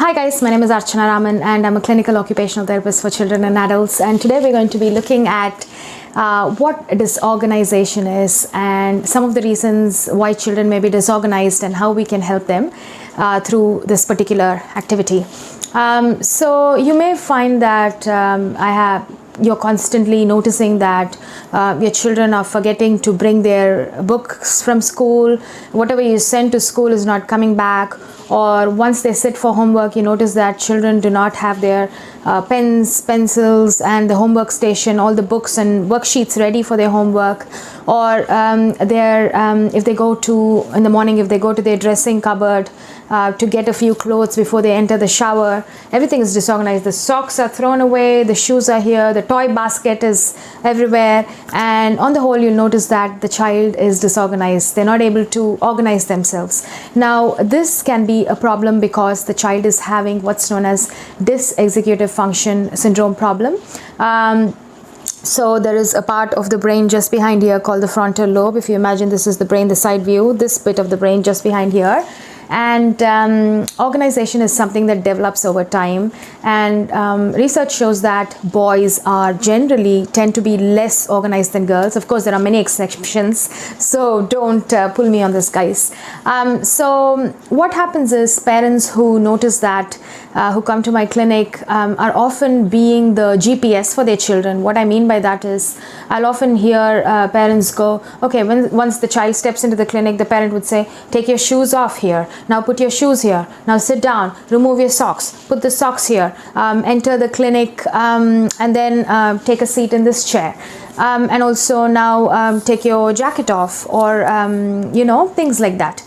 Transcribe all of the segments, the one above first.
Hi guys, my name is Archana Raman and I'm a clinical occupational therapist for children and adults, and today we're going to be looking at what disorganization is and some of the reasons why children may be disorganized and how we can help them through this particular activity. So you may find that you're constantly noticing that your children are forgetting to bring their books from school. Whatever you send to school is not coming back, or once they sit for homework, you notice that children do not have their pens, pencils and the homework station, all the books and worksheets ready for their homework, or if they go to, in the morning, if they go to their dressing cupboard to get a few clothes before they enter the shower, everything is disorganized. The socks are thrown away, the shoes are here, the toy basket is everywhere, and on the whole you'll notice that the child is disorganized. They're not able to organize themselves. Now this can be a problem because the child is having what's known as dysexecutive function syndrome problem. So there is a part of the brain just behind here called the frontal lobe. If you imagine this is the brain, the side view, this bit of the brain just behind here. And organization is something that develops over time, and research shows that boys are generally tend to be less organized than girls. Of course there are many exceptions, so don't pull me on this, guys. So what happens is parents who notice that who come to my clinic are often being the GPS for their children. What I mean by that is I'll often hear parents go, okay, once the child steps into the clinic, the parent would say, take your shoes off here. Now put your shoes here. Now sit down. Remove your socks. Put the socks here. Enter the clinic and then take a seat in this chair. And also now take your jacket off, or things like that.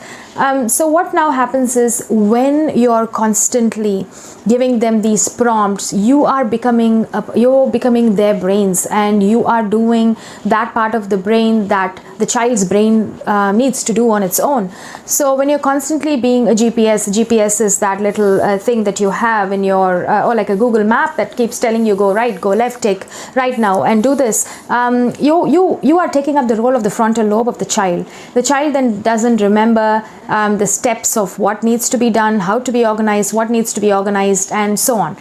So what now happens is when you're constantly giving them these prompts, you're becoming their brains, and you are doing that part of the brain that the child's brain needs to do on its own. So when you're constantly being a GPS is that little thing that you have in your or like a Google map that keeps telling you go right, go left, take right now and do this. You are taking up the role of the frontal lobe of the child. The child then doesn't remember the steps of what needs to be done, how to be organized, what needs to be organized, and so on.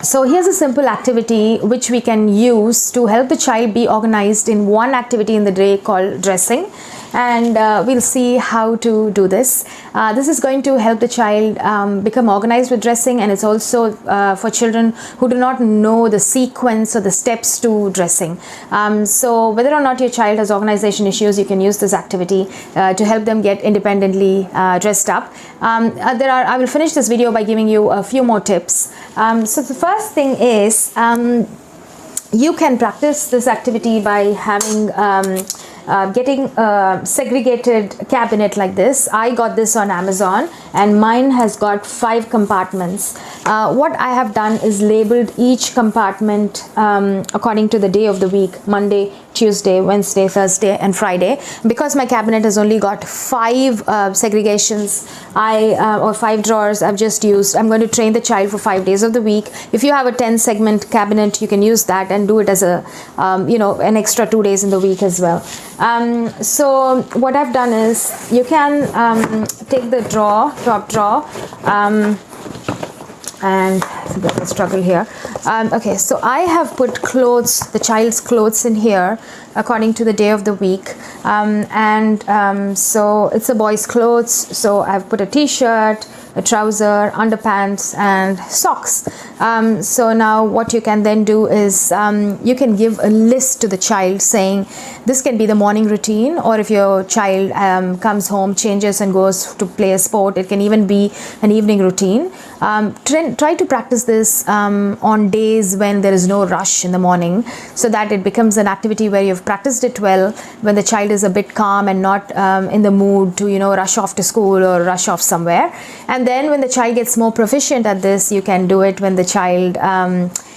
So here's a simple activity which we can use to help the child be organized in one activity in the day called dressing, and we'll see how to do this. This is going to help the child become organized with dressing, and it's also for children who do not know the sequence or the steps to dressing. So whether or not your child has organization issues, you can use this activity to help them get independently dressed up. I will finish this video by giving you a few more tips. So the first thing is you can practice this activity by having getting a segregated cabinet like this. I got this on Amazon and mine has got 5 compartments. What I have done is labeled each compartment according to the day of the week: Monday, Tuesday, Wednesday, Thursday and Friday. Because my cabinet has only got 5 segregations or 5 drawers, I'm going to train the child for 5 days of the week. If you have a 10 segment cabinet, you can use that and do it as a an extra 2 days in the week as well. So what I've done is you can take the top drawer, and it's a bit of a struggle here. Okay, so I have put the child's clothes in here according to the day of the week, so it's a boy's clothes, so I've put a t-shirt, a trouser, underpants and socks. So now what you can then do is you can give a list to the child saying this can be the morning routine, or if your child comes home, changes and goes to play a sport, it can even be an evening routine. Try to practice this on days when there is no rush in the morning, so that it becomes an activity where you've practiced it well when the child is a bit calm and not in the mood to rush off to school or rush off somewhere. And then when the child gets more proficient at this, you can do it when the child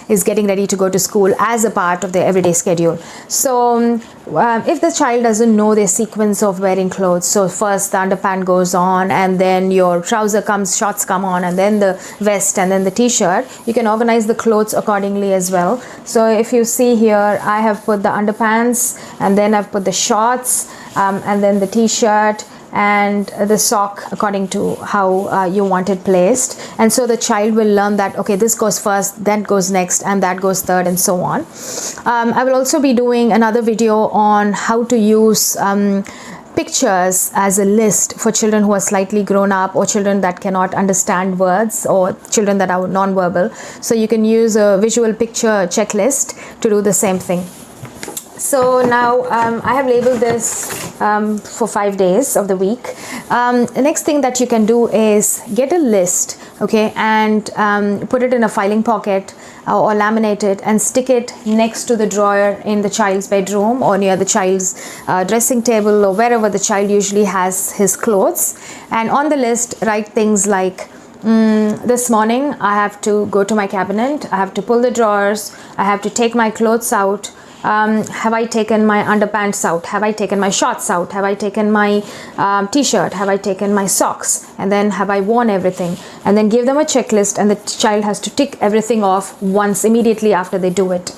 is getting ready to go to school as a part of their everyday schedule. So if the child doesn't know their sequence of wearing clothes, so first the underpant goes on, and then your trouser comes, shorts come on, and then the vest, and then the t-shirt, you can organize the clothes accordingly as well. So if you see here, I have put the underpants, and then I've put the shorts, and then the t-shirt, and the sock according to how you want it placed. And so the child will learn that, okay, this goes first, then goes next, and that goes third, and so on. I will also be doing another video on how to use pictures as a list for children who are slightly grown up, or children that cannot understand words, or children that are non-verbal. So you can use a visual picture checklist to do the same thing. So now I have labeled this for 5 days of the week. The next thing that you can do is get a list, okay, and put it in a filing pocket or laminate it and stick it next to the drawer in the child's bedroom or near the child's dressing table, or wherever the child usually has his clothes. And on the list, write things like, this morning I have to go to my cabinet, I have to pull the drawers, I have to take my clothes out. Have I taken my underpants out? Have I taken my shorts out? Have I taken my t-shirt? Have I taken my socks? And then have I worn everything? And then give them a checklist, and the child has to tick everything off once immediately after they do it.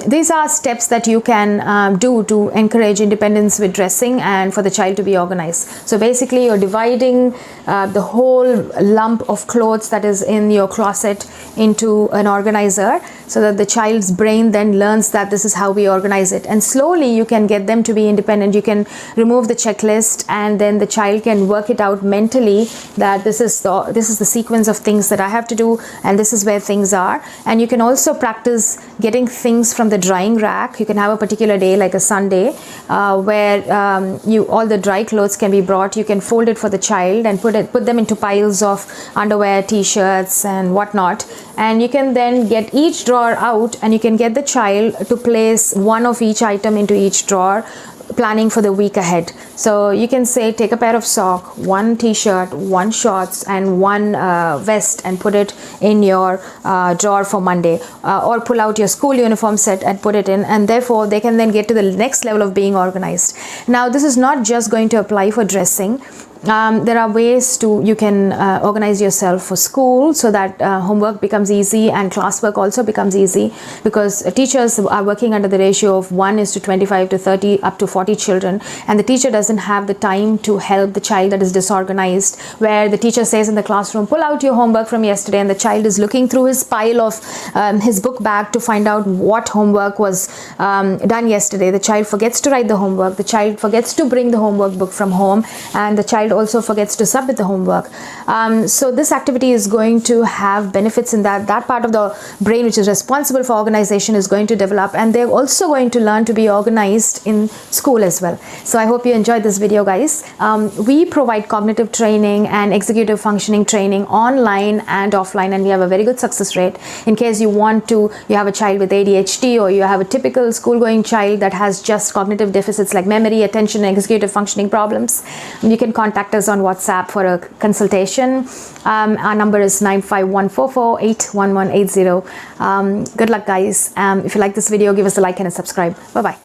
These are steps that you can do to encourage independence with dressing and for the child to be organized. So basically you're dividing the whole lump of clothes that is in your closet into an organizer, so that the child's brain then learns that this is how we organize it. And slowly you can get them to be independent. You can remove the checklist, and then the child can work it out mentally that this is the sequence of things that I have to do, and this is where things are. And you can also practice getting things from the drying rack. You can have a particular day like a Sunday where all the dry clothes can be brought. You can fold it for the child and put them into piles of underwear, t-shirts and whatnot. And you can then get each drawer out, and you can get the child to place one of each item into each drawer, planning for the week ahead. So you can say, take a pair of sock, one t-shirt, one shorts, and one vest, and put it in your drawer for Monday, or pull out your school uniform set and put it in, and therefore they can then get to the next level of being organized. Now this is not just going to apply for dressing. There are ways you can organize yourself for school, so that homework becomes easy and classwork also becomes easy, because teachers are working under the ratio of 1:25 to 30 up to 40 children, and the teacher doesn't have the time to help the child that is disorganized, where the teacher says in the classroom, pull out your homework from yesterday, and the child is looking through his pile of his book bag to find out what homework was done yesterday. The child forgets to write the homework, the child forgets to bring the homework book from home, and the child also forgets to submit the homework. So this activity is going to have benefits in that part of the brain which is responsible for organization is going to develop, and they're also going to learn to be organized in school as well. So I hope you enjoyed this video, guys. We provide cognitive training and executive functioning training online and offline, and we have a very good success rate. In case you have a child with ADHD, or you have a typical school-going child that has just cognitive deficits like memory, attention, and executive functioning problems, you can contact us on WhatsApp for a consultation. Our number is 95144-81180. Good luck, guys. If you like this video, give us a like and a subscribe. Bye-bye.